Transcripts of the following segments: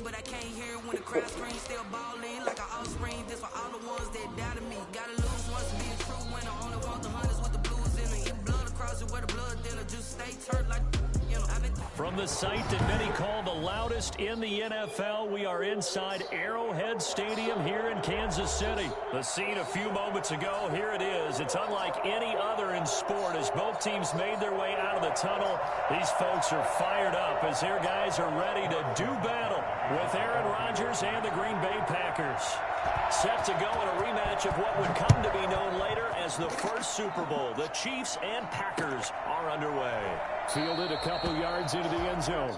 but I can't hear when the crowd screams. Still balling like an offspring. This for all the ones that doubted me. Gotta lose once to be true when I only want the hunters with the blues in it. Eat blood across it where the blood dinner. Just stay turned like, you know, From the site that many call the loudest in the NFL, we are inside Arrowhead Stadium here in Kansas City. The scene a few moments ago, here it is. It's unlike any other in sport as both teams made their way out of the tunnel. These folks are fired up as their guys are ready to do battle with Aaron Rodgers and the Green Bay Packers. Set to go in a rematch of what would come to be known later as the first Super Bowl. The Chiefs and Packers are underway. Fielded a couple yards into the end zone.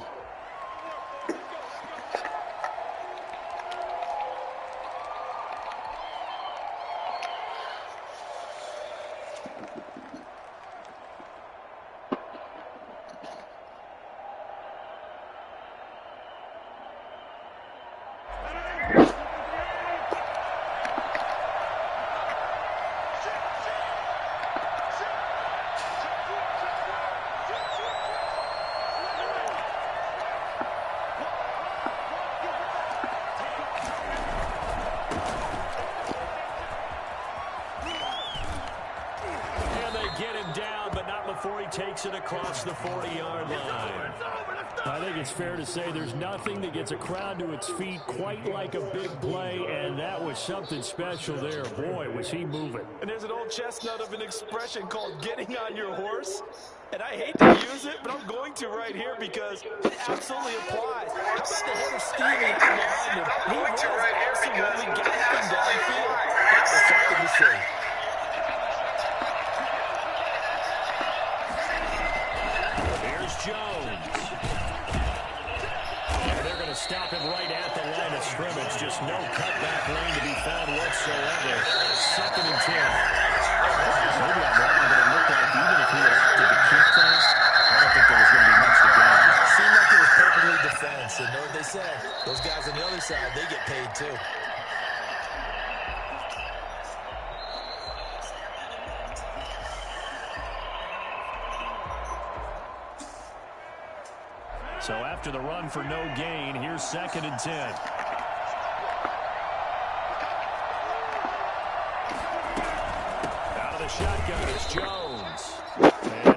Takes it across the 40-yard line. I think it's fair to say there's nothing that gets a crowd to its feet quite like a big play, and that was something special there. Boy, was he moving. And there's an old chestnut of an expression called getting on your horse. And I hate to use it, but I'm going to right here because it absolutely applies. How about the head of Stevie out behind him? He was absolutely galloping downfield. That was something to say. Jones. And they're going to stop him right at the line of scrimmage. Just no cutback lane to be found whatsoever. 2nd and 10. Maybe I'm wrong, but it looked like even if he had opted to keep that, I don't think there was going to be much to gain. It seemed like it was perfectly defense. And know what they said? Those guys on the other side, they get paid too. So after the run for no gain, here's 2nd and 10. Out of the shotgun, it's Jones. And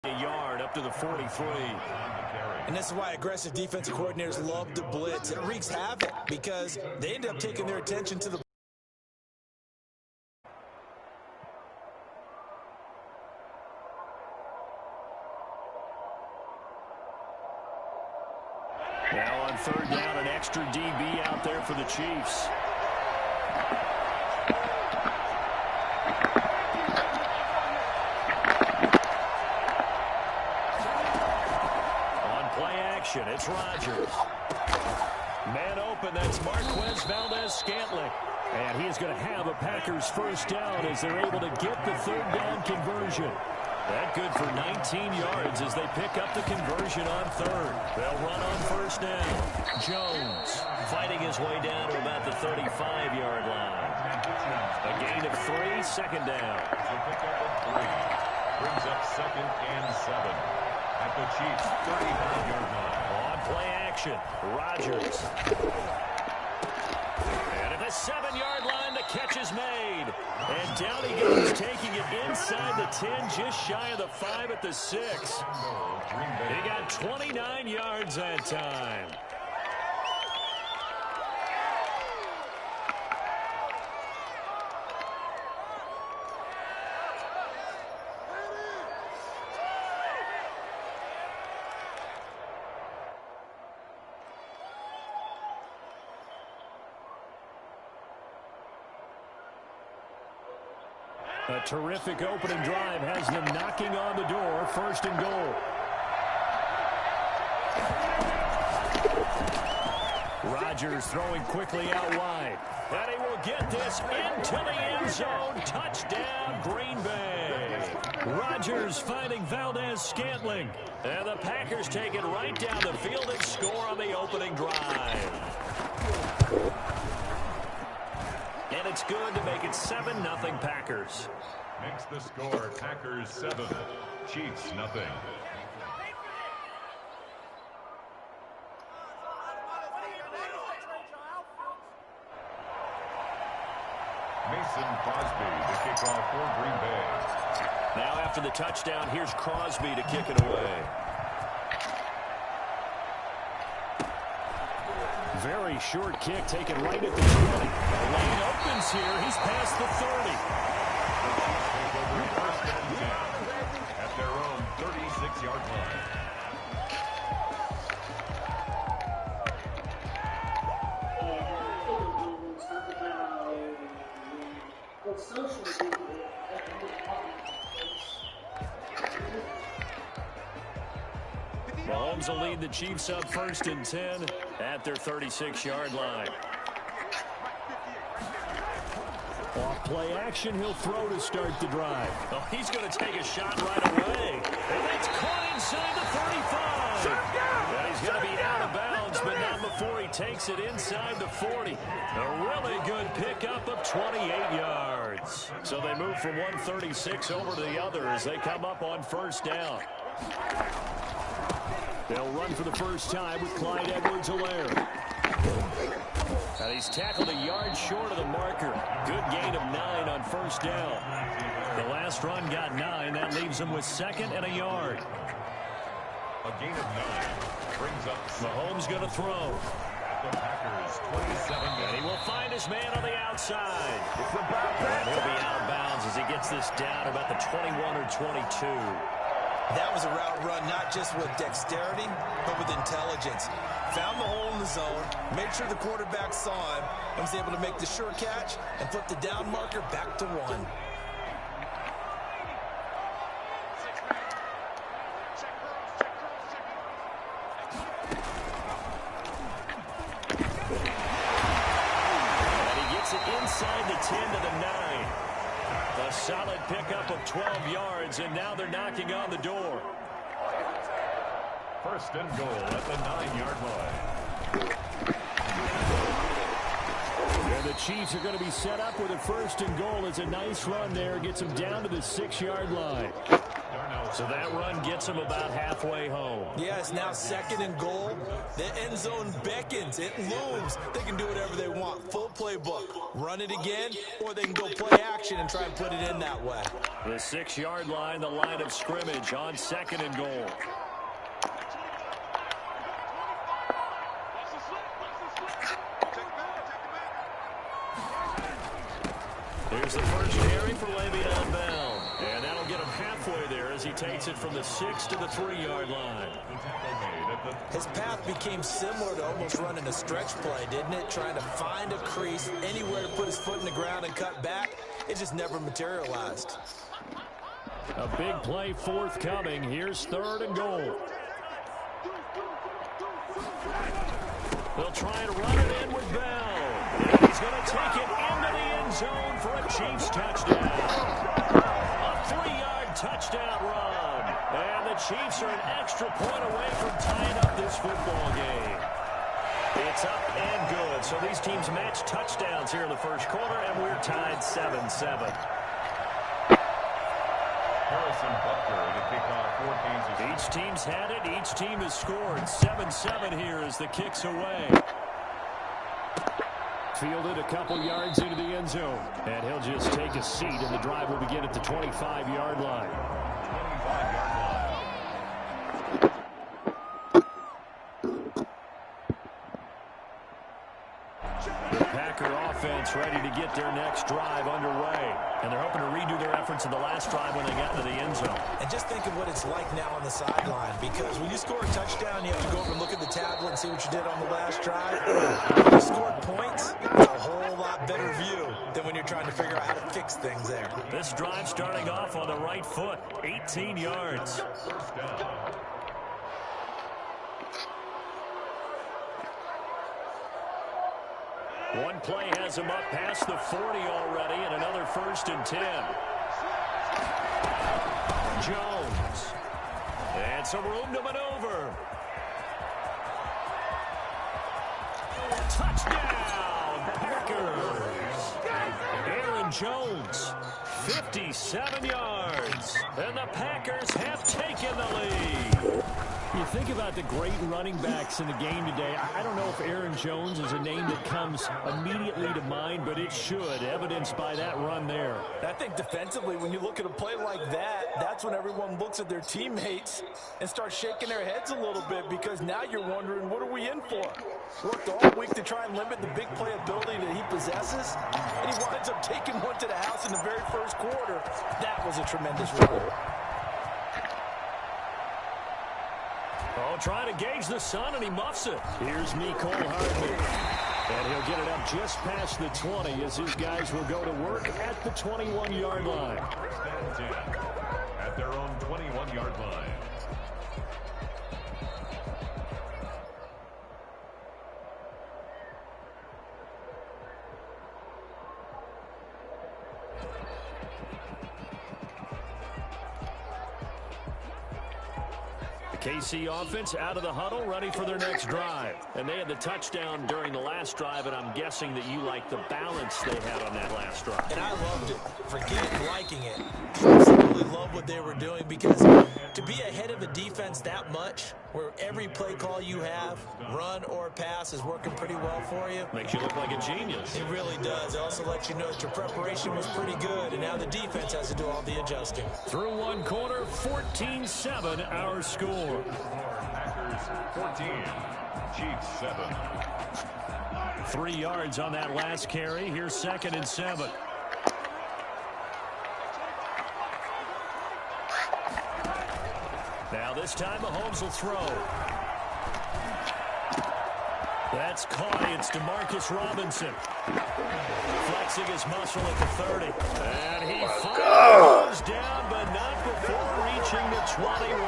a yard up to the 43. And this is why aggressive defensive coordinators love to blitz. It wreaks havoc because they end up taking their attention to the Now on 3rd down, an extra DB out there for the Chiefs. On play action, it's Rodgers. Man open, that's Marquez Valdez-Scantling. And he's going to have a Packers first down as they're able to get the 3rd down conversion. That good for 19 yards as they pick up the conversion on 3rd. They'll run on 1st down. Jones fighting his way down to about the 35-yard line. A gain of 3, 2nd down. Brings up 2nd and 7 at the Chiefs' 39-yard line. On play action, Rodgers. And at the 7-yard line, the catch is made. And down he goes, taking it inside the 10, just shy of the 5 at the 6. He got 29 yards that time. A terrific opening drive has them knocking on the door. 1st and goal. Rodgers throwing quickly out wide. And he will get this into the end zone. Touchdown, Green Bay. Rodgers finding Valdez-Scantling. And the Packers take it right down the field and score on the opening drive. And it's good to make it 7-0 Packers. Makes the score Packers 7, Chiefs 0. Mason Crosby to kick off for Green Bay. Now after the touchdown, here's Crosby to kick it away. Very short kick taken right at the 20. The lane opens here. He's past the 30. First and 10 at their own 36-yard line. Mahomes will lead the Chiefs up 1st and 10 at their 36-yard line. Off play action, he'll throw to start the drive. Oh, he's going to take a shot right away. And that's caught inside the 35. And he's going to be out of bounds, but not before he takes it inside the 40. A really good pickup of 28 yards. So they move from 136 over to the other as they come up on 1st down. They'll run for the first time with Clyde Edwards-Helaire. And he's tackled a yard short of the marker. Good gain of 9 on 1st down. The last run got 9. That leaves him with 2nd and a yard. A gain of 9 brings up Mahomes going to throw. the Packers 27. And he will find his man on the outside. And he'll be out of bounds as he gets this down about the 21 or 22. That was a route run not just with dexterity, but with intelligence. Found the hole in the zone, made sure the quarterback saw him, and was able to make the sure catch and flip the down marker back to 1. And he gets it inside the 10 to the 9. A solid pickup of 12 yards, and now they're knocking on the door. 1st and goal at the 9-yard line. And the Chiefs are going to be set up with a 1st and goal. It's a nice run there. Gets them down to the 6-yard line. So that run gets them about halfway home. Yeah, it's now 2nd and goal. The end zone beckons. It looms. They can do whatever they want. Full playbook. Run it again, or they can go play action and try and put it in that way. The 6-yard line, the line of scrimmage on 2nd and goal. Here's the first carry for Le'Veon Bell. And that'll get him halfway there as he takes it from the 6 to the 3-yard line. His path became similar to almost running a stretch play, didn't it? Trying to find a crease, anywhere to put his foot in the ground and cut back. It just never materialized. A big play forthcoming. Here's 3rd and goal. They'll try and run it in with Bell. And he's going to take it into the end zone for a Chiefs touchdown. A 3-yard touchdown run. And the Chiefs are an extra point away from tying up this football game. It's up and good. So these teams match touchdowns here in the 1st quarter, and we're tied 7-7. Harrison Butker to kick off for Kansas City. Each team's had it. Each team has scored. 7-7 here as the kick's away. Fielded a couple yards into the end zone. And he'll just take a seat, and the drive will begin at the 25-yard line. 25-yard line. The Packer offense ready to get their next drive underway. And they're hoping to redo their efforts in the last drive when they got into the end zone. And just think of what it's like now on the sideline, because when you score a touchdown, you have to go over and look at the tablet and see what you did on the last drive. When you scored points, it's a whole lot better view than when you're trying to figure out how to fix things there. This drive starting off on the right foot, 18 yards. 1st down. One play has him up past the 40 already, and another 1st and 10. Jones. And some room to maneuver. Touchdown, Packers. Aaron Jones, 57 yards. And the Packers have taken the lead. You think about the great running backs in the game today. I don't know if Aaron Jones is a name that comes immediately to mind, but it should, evidenced by that run there. I think defensively, when you look at a play like that, that's when everyone looks at their teammates and starts shaking their heads a little bit, because now you're wondering, what are we in for? Worked all week to try and limit the big play ability that he possesses, and he winds up taking one to the house in the very first quarter. That was a tremendous run. Oh, trying to gauge the sun, and he muffs it. Here's Mecole Hardman. And he'll get it up just past the 20 as his guys will go to work at the 21-yard line. First and 10 at their own 21-yard line. KC offense out of the huddle, ready for their next drive. And they had the touchdown during the last drive, and I'm guessing that you like the balance they had on that last drive. And I loved it. Forget liking it. Absolutely love what they were doing, because to be ahead of a defense that much, where every play call you have, run or pass, is working pretty well for you. Makes you look like a genius. It really does. It also lets you know that your preparation was pretty good, and now the defense has to do all the adjusting. Through one quarter, 14-7 our score. Packers 14, Chiefs 7. 3 yards on that last carry. Here's 2nd and 7. Now this time Mahomes will throw. That's caught. It's DeMarcus Robinson. Flexing his muscle at the 30. And he finally goes down, but not before reaching the 21.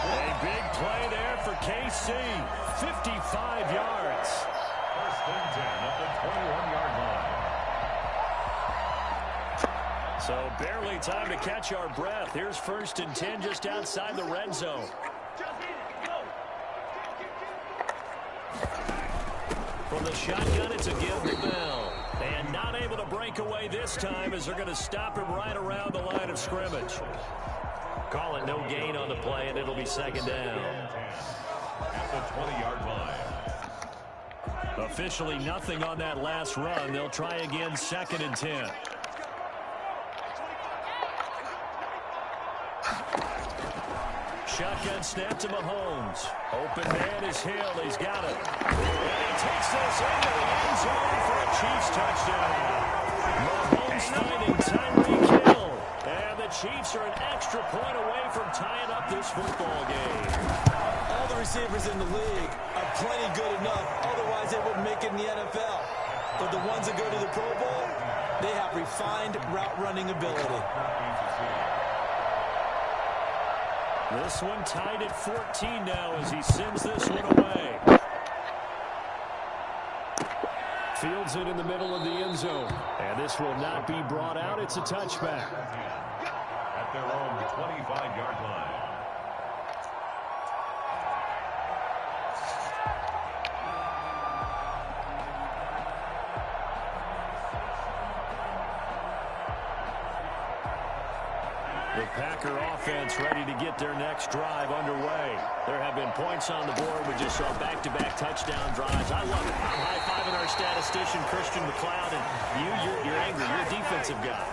A big play there for KC. 55 yards. First and 10 at the 21-yard line. So barely time to catch our breath. Here's 1st and 10 just outside the red zone. From the shotgun, it's a give to Bell. And not able to break away this time, as they're going to stop him right around the line of scrimmage. Call it no gain on the play, and it'll be 2nd down. At the 20-yard line. Officially nothing on that last run. They'll try again, 2nd and 10. Shotgun snap to Mahomes. Open man is Hill. He's got it. And he takes this into the end zone for a Chiefs touchdown. Mahomes finding Tyreek Hill. And the Chiefs are an extra point away from tying up this football game. All the receivers in the league are plenty good enough. Otherwise, they wouldn't make it in the NFL. But the ones that go to the Pro Bowl, they have refined route running ability. This one tied at 14 now as he sends this one away. Fields it in the middle of the end zone. And this will not be brought out. It's a touchback. At their own 25-yard line. The Packer offense ready to get their next drive underway. There have been points on the board. We just saw back-to-back touchdown drives. I love it. I'm high-fiving our statistician, Christian McLeod, and you're angry. You're a defensive guy.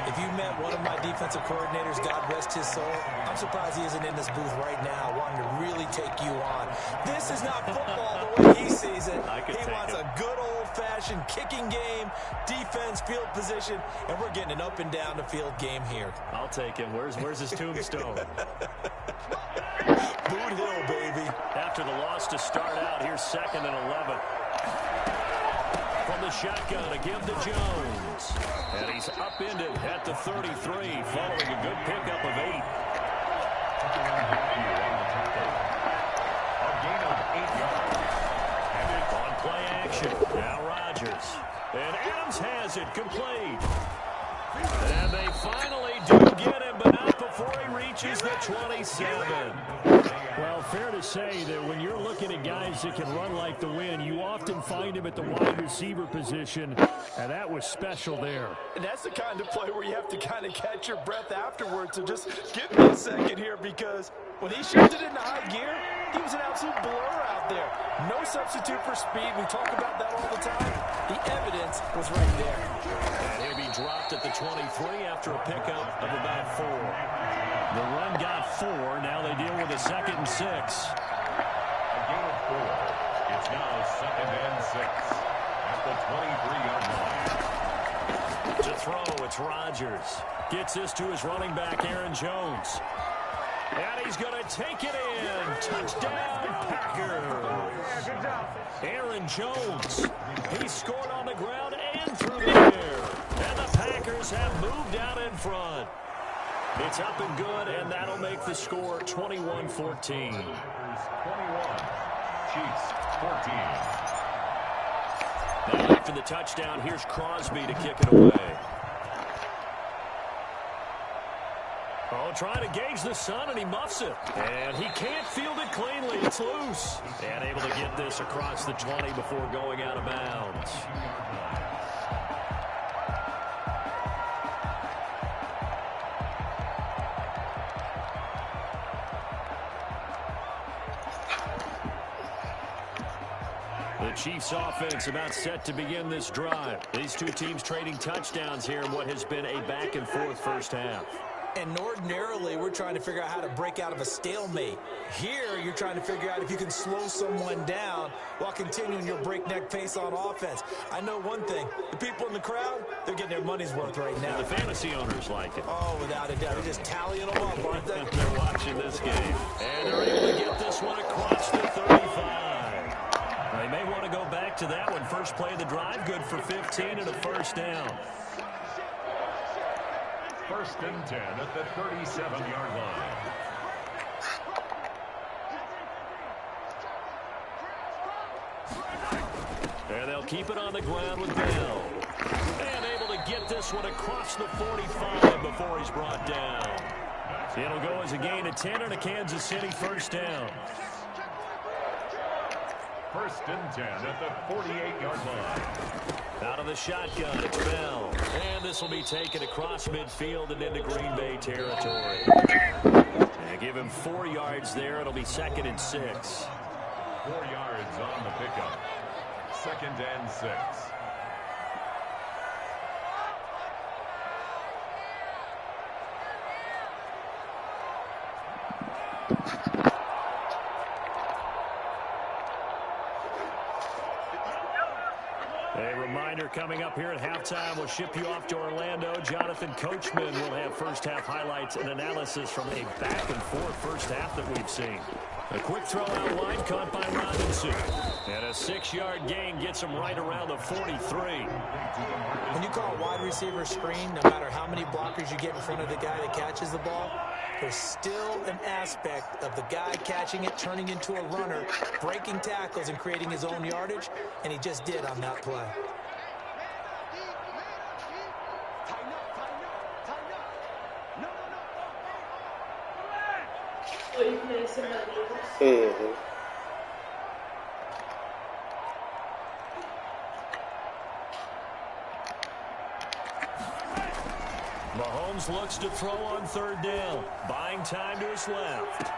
If you met one of my defensive coordinators, God rest his soul, I'm surprised he isn't in this booth right now wanting to really take you on. This is not football the way he sees it. He wants a good old-fashioned kicking game, defense, field position, and we're getting an up and down the field game here. I'll take him. Where's his tombstone? Boot Hill, baby. After the loss to start out, here's 2nd and 11. From the shotgun, a give to Jones. And he's upended at the 33, following a good pickup of 8. A gain of 8 yards. On play action, now Rodgers. And Adams has it, complete. And they finally do get him, but not before he reaches the 27. Well, fair to say that when you're looking at guys that can run like the wind, you often find him at the wide receiver position, and that was special there. And that's the kind of play where you have to kind of catch your breath afterwards. So just give me a second here, because When he shifted into high gear, he was an absolute blur out there. No substitute for speed. We talk about that all the time. The evidence was right there. And he'll be dropped at the 23 after a pickup of about 4. The run got 4. Now they deal with a 2nd and 6. A gain of 4. It's now 2nd and 6 at the 23-yard line. To throw, it's Rodgers. Gets this to his running back, Aaron Jones. And he's going to take it in. Touchdown, Packers. Aaron Jones. He scored on the ground and through the air. And the Packers have moved out in front. It's up and good, and that'll make the score 21-14. 21. Chiefs 14. Now after the touchdown, here's Crosby to kick it away. Oh, trying to gauge the sun, and he muffs it. And he can't field it cleanly. It's loose. And able to get this across the 20 before going out of bounds. The Chiefs offense about set to begin this drive. These two teams trading touchdowns here in what has been a back-and-forth first half. And ordinarily, we're trying to figure out how to break out of a stalemate. Here, you're trying to figure out if you can slow someone down while continuing your breakneck pace on offense. I know one thing. The people in the crowd, they're getting their money's worth right now. And the fantasy owners like it. Oh, without a doubt. They're just tallying them up, aren't they? They're watching this game. And they're able to get this one across the 35. They may want to go back to that one. First play of the drive, good for 15 and a first down. 1st and 10 at the 37-yard line. And they'll keep it on the ground with Bell. And able to get this one across the 45 before he's brought down. It'll go as a gain of 10 and a Kansas City first down. 1st and 10 at the 48-yard line. Out of the shotgun, it's Bell. And this will be taken across midfield and into Green Bay territory. And give him 4 yards there. It'll be 2nd and 6. 4 yards on the pickup. 2nd and 6. A reminder coming up here at halftime. We'll ship you off to Orlando. Jonathan Coachman will have first half highlights and analysis from a back-and-forth first half that we've seen. A quick throw out wide caught by Robinson. And a 6-yard gain gets him right around the 43. When you call a wide receiver screen, no matter how many blockers you get in front of the guy that catches the ball, there's still an aspect of the guy catching it, turning into a runner, breaking tackles and creating his own yardage, and he just did on that play. Mahomes looks to throw on 3rd down. Buying time to his left.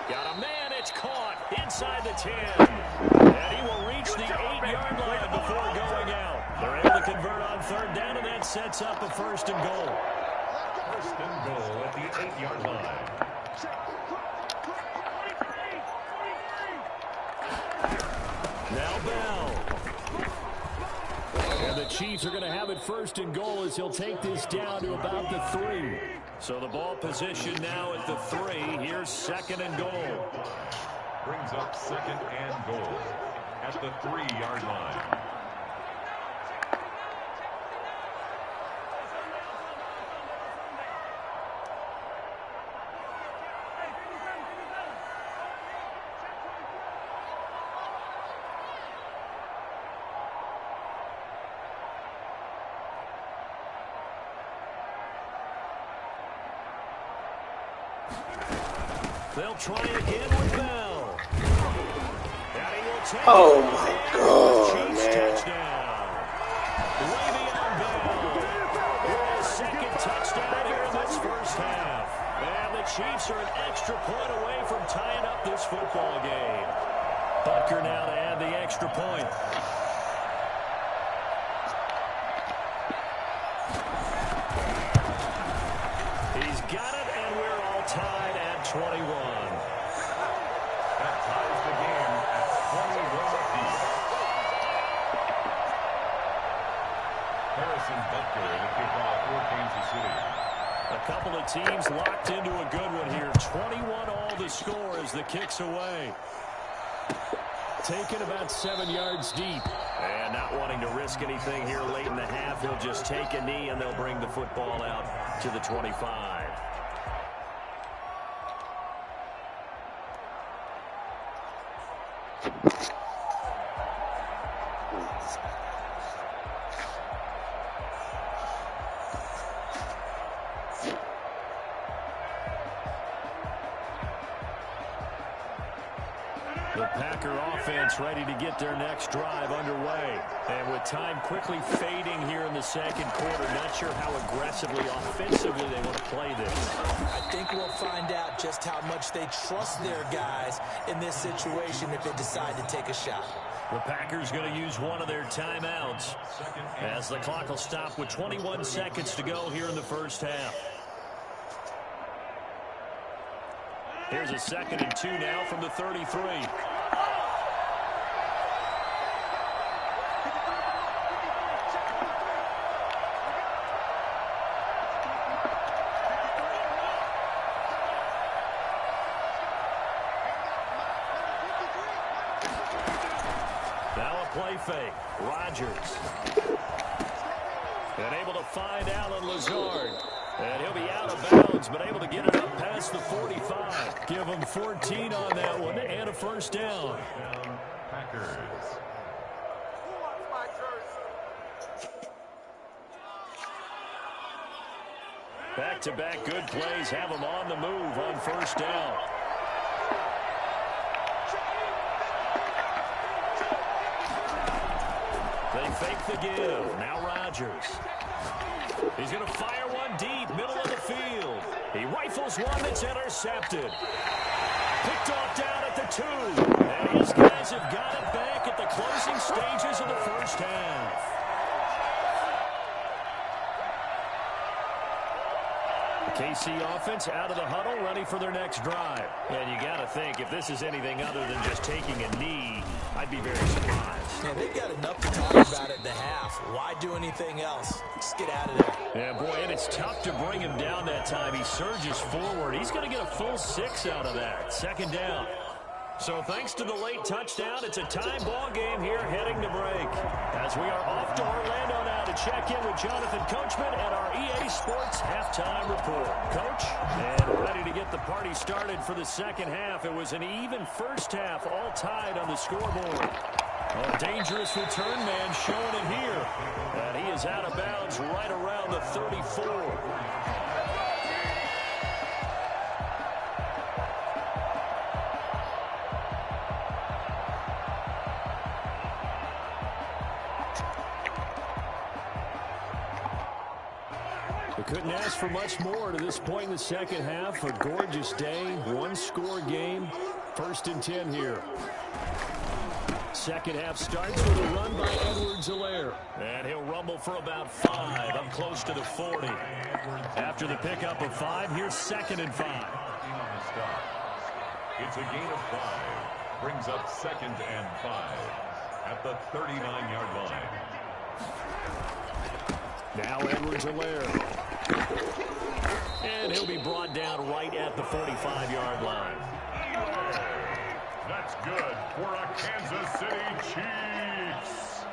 Got a man, it's caught inside the 10. And he will reach the 8-yard line before going out. They're able to convert on 3rd down, and that sets up a 1st and goal. 1st and goal at the 8-yard line. Now Bell. And the Chiefs are going to have it 1st and goal as he'll take this down to about the 3. So the ball position now at the 3. Here's 2nd and goal. Brings up 2nd and goal at the 3-yard line. They'll try again with Bell. And he will take Oh my God, Chiefs man. touchdown. Le'Veon Bell with his 2nd touchdown here in this first half. And the Chiefs are an extra point away from tying up this football game. Butker now to add the extra point. He's got it, and we're all tied at 21. That ties the game at 21 apiece. Harrison Butker the kickoff for Kansas City. A couple of teams locked into a good one here. 21 all the score as the kick's away. Taken about 7 yards deep. And not wanting to risk anything here late in the half, he'll just take a knee and they'll bring the football out to the 25. The Packer offense ready to get their next drive underway. And with time quickly fading here in the second quarter, not sure how aggressively, offensively they want to play this. I think we'll find out just how much they trust their guys in this situation if they decide to take a shot. The Packers going to use one of their timeouts as the clock will stop with 21 seconds to go here in the first half. Here's a 2nd and 2 now from the 33. Now a play fake. Rodgers. And able to find Alan Lazard. And he'll be out of bounds, but able to get it up past the 45. Give him 14 on that one and a first down. Packers. Back-to-back good plays have them on the move on first down. They fake the give. Now Rodgers. He's going to fire one deep, middle of the field. He rifles one that's intercepted. Picked off down at the 2. And his guys have got it back at the closing stages of the first half. The KC offense out of the huddle, ready for their next drive. And you got to think, if this is anything other than just taking a knee, I'd be very surprised. Yeah, they've got enough to talk about at the half. Why do anything else? Just get out of there. Yeah, boy, and it's tough to bring him down that time. He surges forward. He's going to get a full 6 out of that. 2nd down. So thanks to the late touchdown, it's a time ball game here heading to break. As we are off to Orlando now to check in with Jonathan Coachman and our EA Sports halftime report. Coach, and ready to get the party started for the second half. It was an even first half, all tied on the scoreboard. A dangerous return man showing it here. And he is out of bounds right around the 34. We couldn't ask for much more to this point in the second half. A gorgeous day, one-score game. 1st and 10 here. Second half starts with a run by Edwards-Helaire. And he'll rumble for about 5, up close to the 40. After the pickup of 5, here's 2nd and 5. It's a gain of 5. Brings up 2nd and 5 at the 39-yard line. Now Edwards-Helaire. And he'll be brought down right at the 45-yard line. That's good for a Kansas City Chiefs.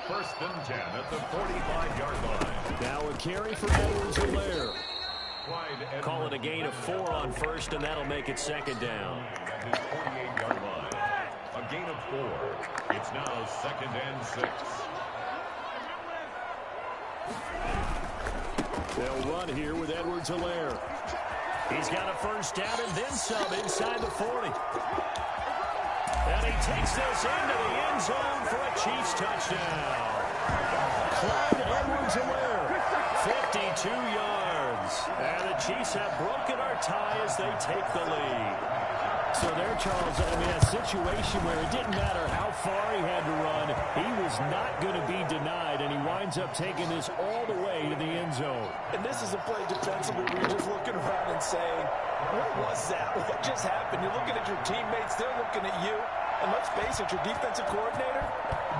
1st and 10 at the 45-yard line. Now a carry for Edwards-Helaire. Call it a gain of 4 on 1st, and that'll make it 2nd down. At his 48-yard line. A gain of 4. It's now 2nd and 6. They'll run here with Edwards-Helaire. He's got a first down and then some inside the 40. And he takes this into the end zone for a Chiefs touchdown. Clyde Edwards-Helaire, 50 62 yards. And the Chiefs have broken our tie as they take the lead. So there, Charles, I mean, a situation where it didn't matter how far he had to run, he was not going to be denied, and he winds up taking this all the way to the end zone. And this is a play defensively where you're just looking around and saying, what was that? What just happened? You're looking at your teammates, they're looking at you. And let's face it, your defensive coordinator,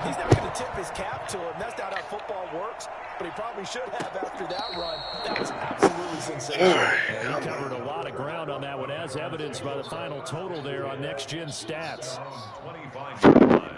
he's not going to tip his cap to him. That's not how football works, but he probably should have after that run. That was absolutely sensational. Yeah, he covered a lot of ground on that one, as evidenced by the final total there on Next Gen Stats. 25-5.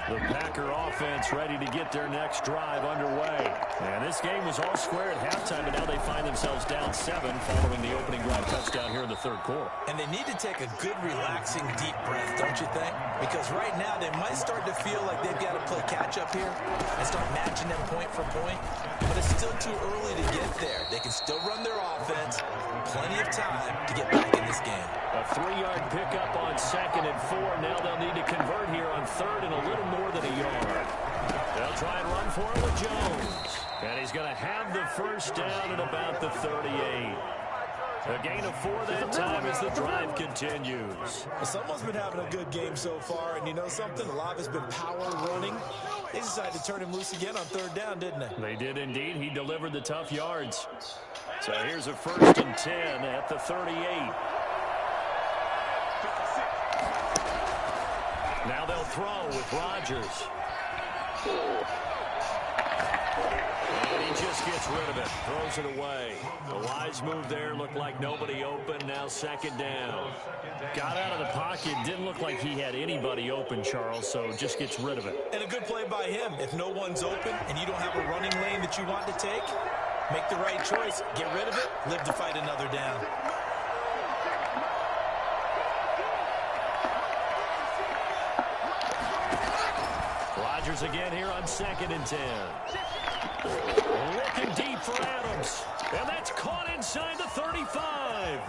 The Packer offense ready to get their next drive underway. And this game was all square at halftime, but now they find themselves down 7 following the opening drive touchdown here in the third quarter. And they need to take a good, relaxing, deep breath, don't you think? Because right now they might start to feel like they've got to play catch-up here and start matching them point for point. But it's still too early to get there. They can still run their offense. Plenty of time to get back in this game. A 3-yard pickup on 2nd and 4. Now they'll need to convert here on 3rd and a little more than a yard. They'll try and run for it with Jones. And he's going to have the first down at about the 38. A gain of 4 that time as the drive continues. Someone's been having a good game so far, and you know something? A lot has been power running. They decided to turn him loose again on 3rd down, didn't they? They did indeed. He delivered the tough yards. So here's a 1st and 10 at the 38. Now they'll throw with Rodgers. And he just gets rid of it. Throws it away. A wise move there. Looked like nobody open. Now 2nd down. Got out of the pocket. Didn't look like he had anybody open, Charles, so just gets rid of it. And a good play by him. If no one's open and you don't have a running lane that you want to take, make the right choice. Get rid of it. Live to fight another down. Rodgers again here on 2nd and 10. Looking deep for Adams. And that's caught inside the 35.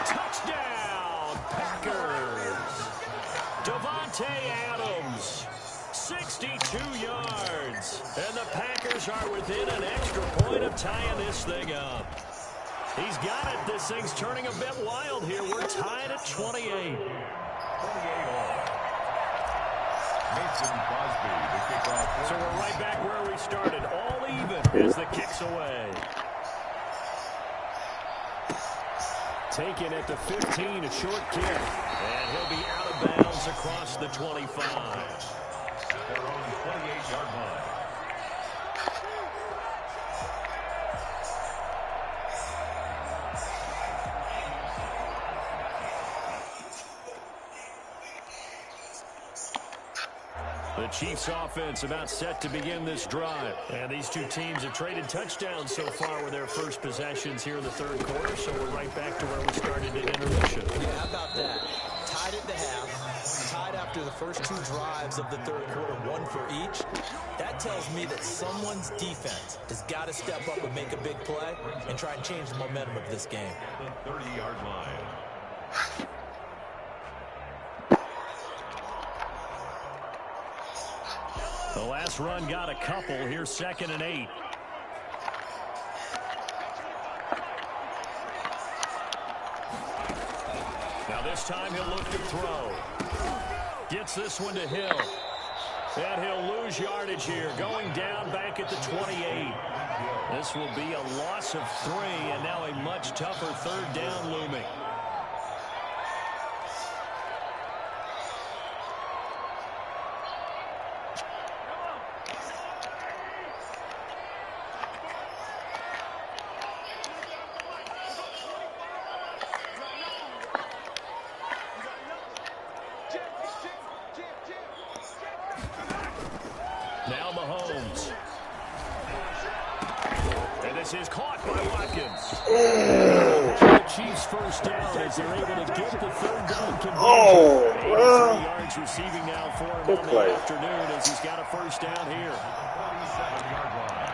Touchdown, Packers. Davante Adams, 62 yards. And the Packers are within an extra point of tying this thing up. He's got it. This thing's turning a bit wild here. We're tied at 28. So we're right back where we started, all even as the kick's away. Taken at the 15, a short kick. And he'll be out of bounds across the 25. Their own 28-yard line. The Chiefs offense about set to begin this drive. And these two teams have traded touchdowns so far with their first possessions here in the third quarter. So we're right back to where we started at intermission. Yeah, how about that? Tied at the half, tied after the first 2 drives of the third quarter, 1 for each. That tells me that someone's defense has got to step up and make a big play and try and change the momentum of this game. The 30-yard line. The last run got a couple. Here's 2nd and 8. Now this time he'll look to throw. Gets this one to Hill. And he'll lose yardage here. Going down back at the 28. This will be a loss of 3, and now a much tougher 3rd down looming. Now Mahomes. And this is caught by Watkins. The Chiefs first down as they're able to get the 3rd down conversion. 83 yards receiving now for him on the afternoon as he's got a first down here. 47-yard line.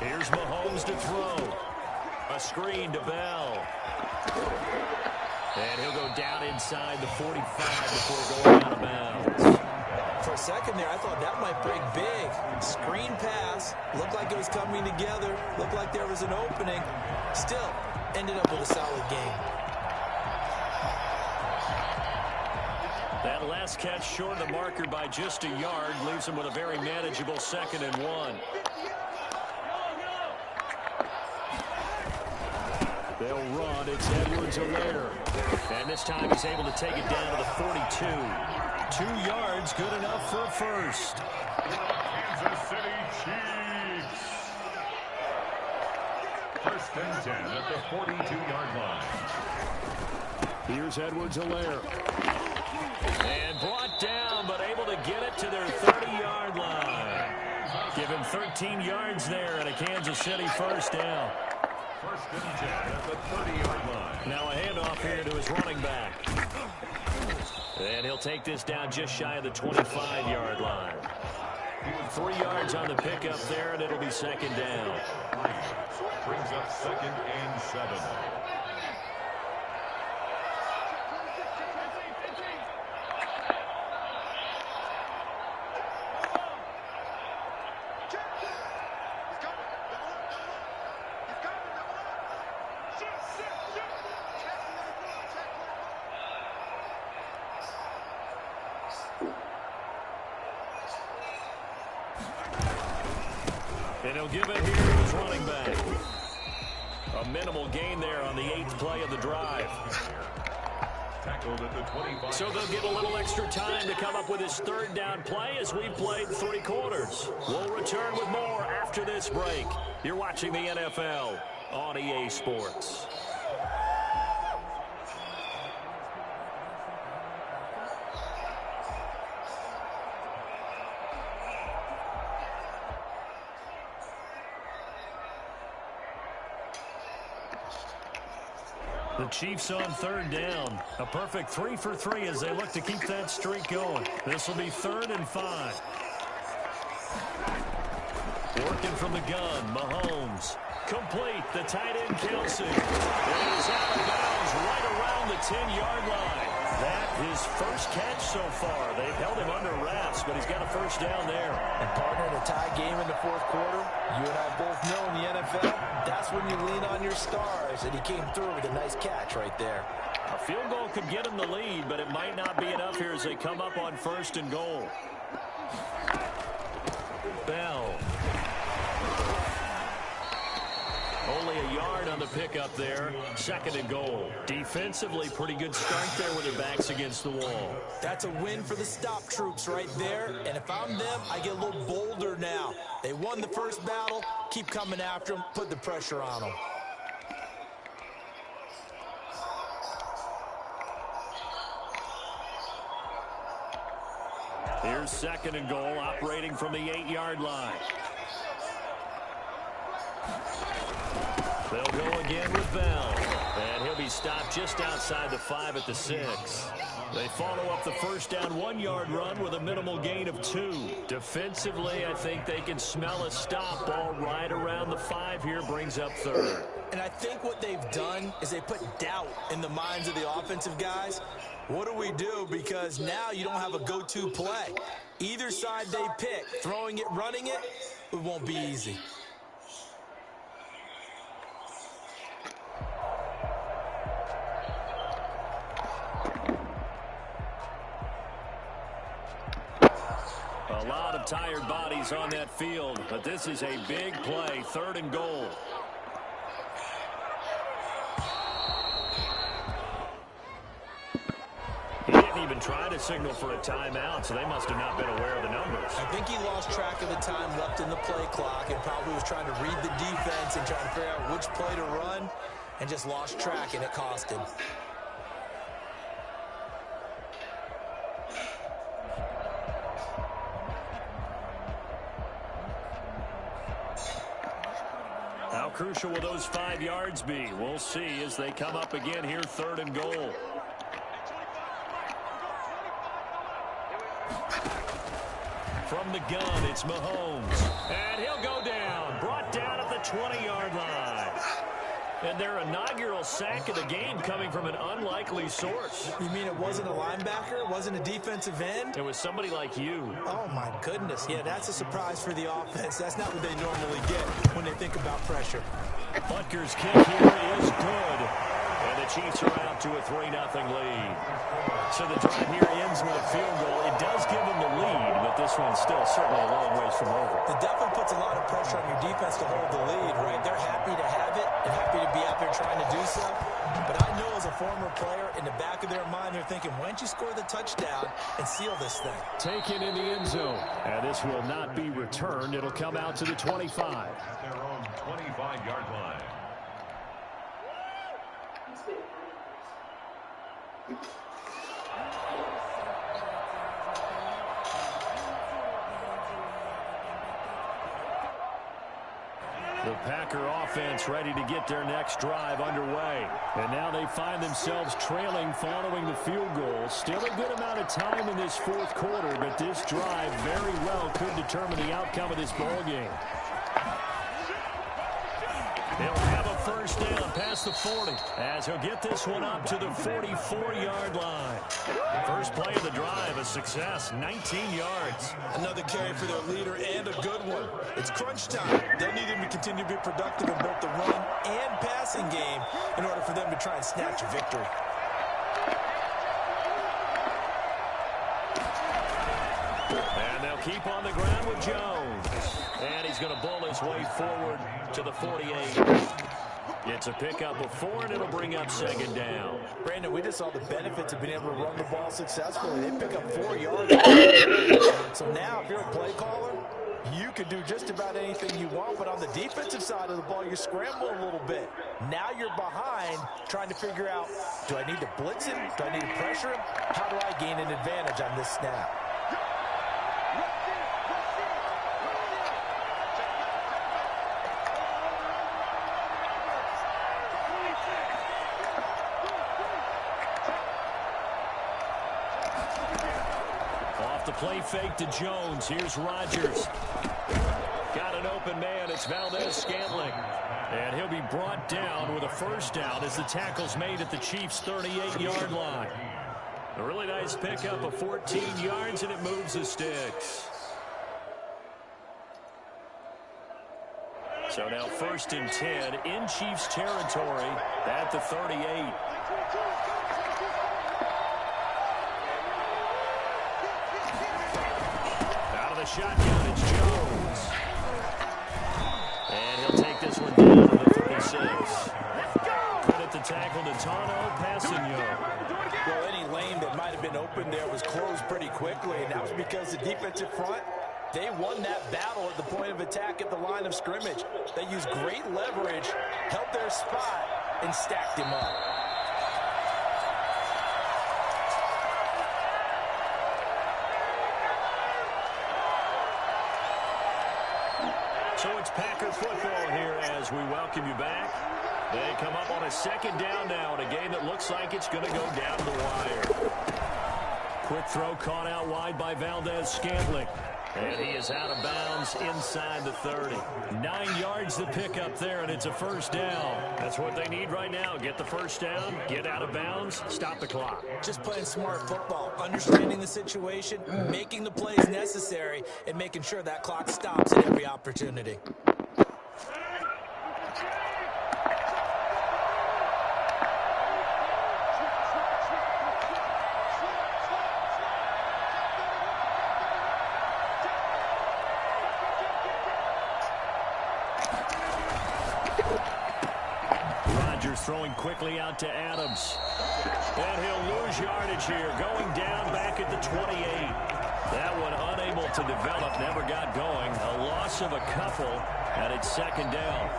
Here's Mahomes to throw. A screen to Bell. And he'll go down inside the 45 before going out of bounds. For a second there, I thought that might break big. Screen pass. Looked like it was coming together. Looked like there was an opening. Still, ended up with a solid game. That last catch short of the marker by just a yard leaves him with a very manageable 2nd and 1. They'll run. It's Edwards-Helaire. And this time he's able to take it down to the 42. 2 yards, good enough for a first. Kansas City Chiefs. 1st and 10 at the 42-yard line. Here's Edwards-Helaire. And brought down, but able to get it to their 30-yard line. Give him 13 yards there and a Kansas City first down. 1st and 10 at the 30-yard line. Now a handoff here to his running back. And he'll take this down just shy of the 25-yard line. 3 yards on the pickup there, and it'll be 2nd down. Brings up 2nd and 7. And he'll give it here to his running back. A minimal gain there on the 8th play of the drive. Tackled at the 25. So they'll get a little extra time to come up with his 3rd down play as we've played 3 quarters. We'll return with more after this break. You're watching the NFL on EA Sports. The Chiefs on 3rd down. A perfect 3 for 3 as they look to keep that streak going. This will be 3rd and 5. Working from the gun, Mahomes. Complete, the tight end Kelsey. And he's out of bounds right around the 10-yard line. That his first catch so far. They've held him under wraps, but he's got a first down there. And partner, in a tie game in the 4th quarter, you and I both know in the NFL, that's when you lean on your stars. And he came through with a nice catch right there. A field goal could get him the lead, but it might not be enough here as they come up on 1st and goal. Bell. Only a yard on the pickup there. 2nd and goal. Defensively, pretty good start there with their backs against the wall. That's a win for the stop troops right there. And if I'm them, I get a little bolder now. They won the first battle. Keep coming after them. Put the pressure on them. Here's 2nd and goal, operating from the 8-yard line. They'll go again with Bell. And he'll be stopped just outside the 5 at the 6. They follow up the first down 1-yard run with a minimal gain of 2. Defensively, I think they can smell a stop ball right around the 5 here, brings up 3rd. And I think what they've done is they put doubt in the minds of the offensive guys. What do we do? Because now you don't have a go-to play. Either side they pick, throwing it, running it, it won't be easy. A lot of tired bodies on that field, but this is a big play, 3rd and goal. He didn't even try to signal for a timeout, so they must have not been aware of the numbers. I think he lost track of the time left in the play clock and probably was trying to read the defense and trying to figure out which play to run and just lost track, and it cost him. How crucial will those 5 yards be? We'll see as they come up again here, 3rd and goal. From the gun, it's Mahomes. And he'll go down. Brought down at the 20-yard line. And their inaugural sack of the game coming from an unlikely source. You mean it wasn't a linebacker? It wasn't a defensive end? It was somebody like you. Oh, my goodness. Yeah, that's a surprise for the offense. That's not what they normally get when they think about pressure. Butker's kick here is good. And the Chiefs are out to a 3-0 lead. So the drive here ends with a field goal. It does give them the lead, but this one's still certainly a long ways from over. It definitely puts a lot of pressure on your defense to hold the lead, right? They're happy to have it and happy to be out there trying to do so. But I know as a former player, in the back of their mind, they're thinking, why don't you score the touchdown and seal this thing? Taken in the end zone. And this will not be returned. It'll come out to the 25. At their own 25-yard line. The Packer offense ready to get their next drive underway. And now they find themselves trailing following the field goal. Still a good amount of time in this fourth quarter, but this drive very well could determine the outcome of this ball game. They'll have a first down past the 40 as he'll get this one up to the 44-yard line. First play of the drive, a success, 19 yards. Another carry for their leader and a good one. It's crunch time. They'll need him to continue to be productive in both the run and passing game in order for them to try and snatch a victory. And they'll keep on the ground with Jones. And he's going to bull his way forward to the 48. Gets a pickup of 4, and it'll bring up second down. Brandon, we just saw the benefits of being able to run the ball successfully. They pick up 4 yards. So now, if you're a play caller, you can do just about anything you want, but on the defensive side of the ball, you scramble a little bit. Now you're behind, trying to figure out, do I need to blitz him? Do I need to pressure him? How do I gain an advantage on this snap? Off the play fake to Jones. Here's Rodgers. Got an open man. It's Valdez-Scantling. And he'll be brought down with a first down as the tackle's made at the Chiefs' 38-yard line. A really nice pickup of 14 yards, and it moves the sticks. So now 1st and 10 in Chiefs territory at the 38. Shotgun, it's Jones. And he'll take this one down to the 36. Good at the tackle to Tano Passigno. Well, any lane that might have been open there was closed pretty quickly, and that was because the defensive front, they won that battle at the point of attack at the line of scrimmage. They used great leverage, held their spot, and stacked him up. So it's Packer football here as we welcome you back. They come up on a second down now in a game that looks like it's going to go down the wire. Quick throw caught out wide by Valdez-Scantling. And he is out of bounds inside the 30. 9 yards to pick up there, and it's a first down. That's what they need right now. Get the first down, get out of bounds, stop the clock. Just playing smart football, understanding the situation, making the plays necessary, and making sure that clock stops at every opportunity. Throwing quickly out to Adams. And he'll lose yardage here. Going down back at the 28. That one unable to develop. Never got going. A loss of a couple. And it's second down.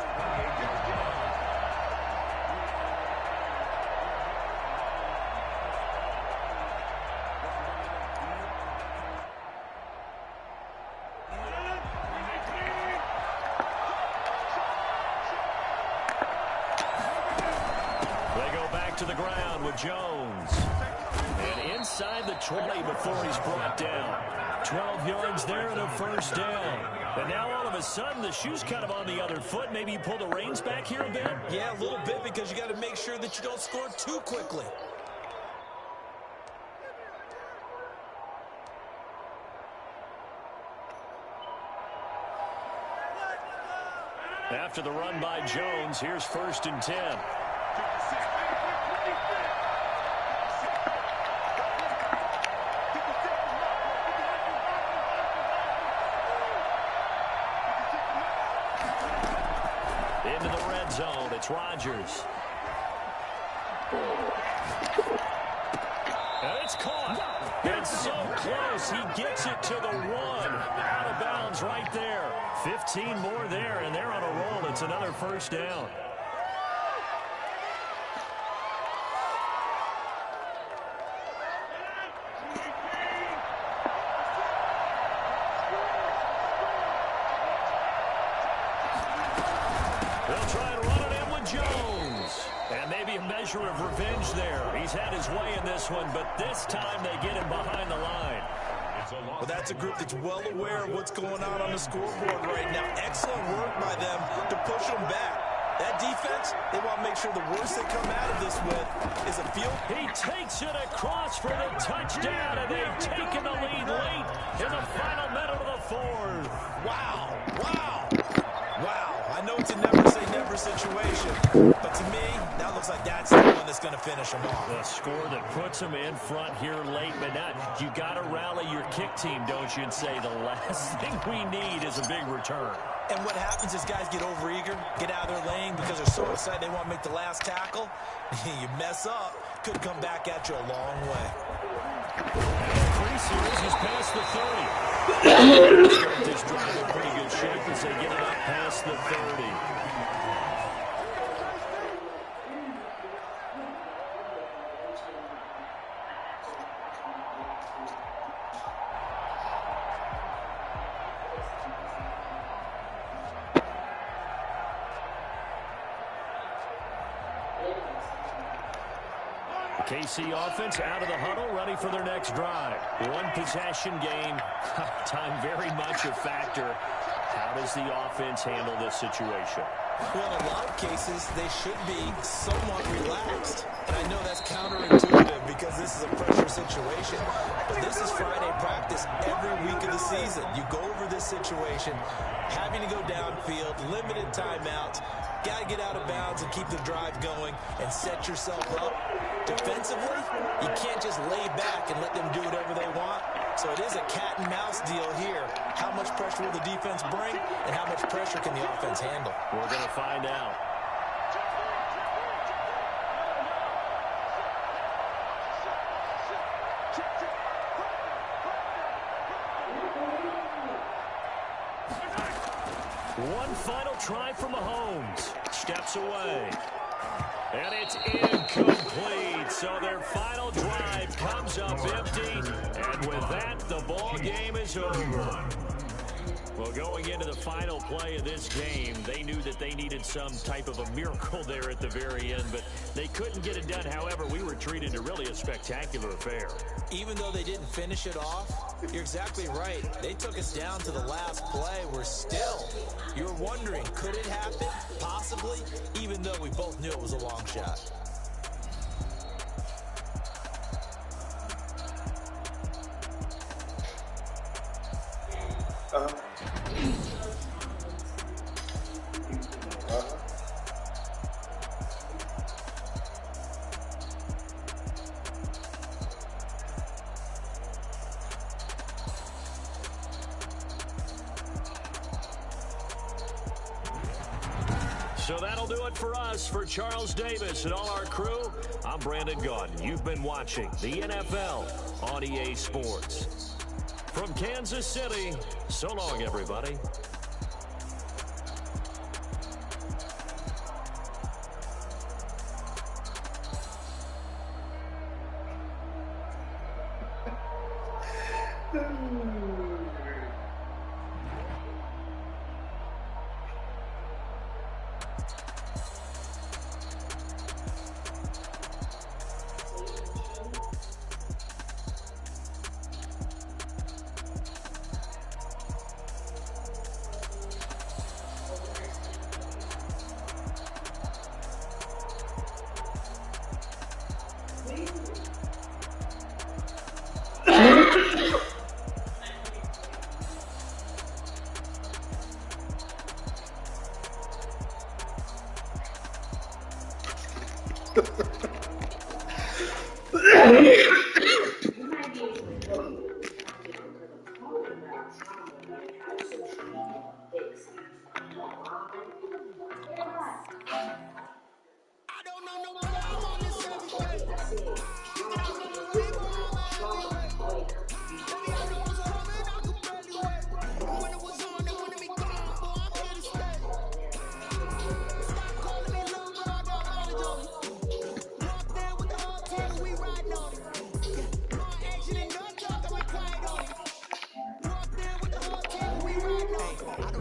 To the ground with Jones. And inside the 20 before he's brought down. 12 yards there and a first down. And now all of of a sudden, the shoe's kind of on the other foot. Maybe you pull the reins back here a bit? Yeah, a little bit, because you got to make sure that you don't score too quickly. After the run by Jones, here's 1st and 10. Into the red zone, it's Rodgers. And it's caught. It's so close. He gets it to the 1. Out of bounds right there. 15 more there, and they're on a roll. It's another 1st down. They'll try and run it in with Jones. And maybe a measure of revenge there. He's had his way in this one, but this time they get him behind the line. Well, that's a group that's well aware of what's going on the scoreboard right now. Excellent work by them to push them back. That defense, they want to make sure the worst they come out of this with is a field. He takes it across for the touchdown, and they've taken the lead late in the final minute of the 4th. Wow, wow, wow. I know it's a never-say-never situation, but to me, that looks like that's the one that's going to finish them off. The score that puts them in front here late, but not. You got to rally your kick team, don't you, and say the last thing we need is a big return. And what happens is guys get overeager, get out of their lane because they're so excited they want to make the last tackle. You mess up, could come back at you a long way. Pre-series is past the 30. Start this drive in pretty good shape as they get it up past the 30. KC offense out of the huddle, ready for their next drive. One possession game. Time very much a factor. How does the offense handle this situation? Well, in a lot of cases, they should be somewhat relaxed. And I know that's counterintuitive because this is a pressure situation. But this is Friday practice every week of the season. You go over this situation, having to go downfield, limited timeouts, got to get out of bounds and keep the drive going and set yourself up. Defensively, you can't just lay back and let them do whatever they want. So it is a cat and mouse deal here. How much pressure will the defense bring and how much pressure can the offense handle? We're going to find out. One final try from Mahomes. Steps away. And it's incomplete. So their final drive comes up empty. And with that, the ball game is over. Well, going into the final play of this game, they knew that they needed some type of a miracle there at the very end, but they couldn't get it done. However, we were treated to really a spectacular affair. Even though they didn't finish it off, you're exactly right. They took us down to the last play. We're still, you're wondering, could it happen? Possibly, even though we both knew it was a long shot. So that'll do it for us. For Charles Davis and all our crew, I'm Brandon Gaudin. You've been watching the NFL on EA Sports. From Kansas City, so long, everybody. Hmm.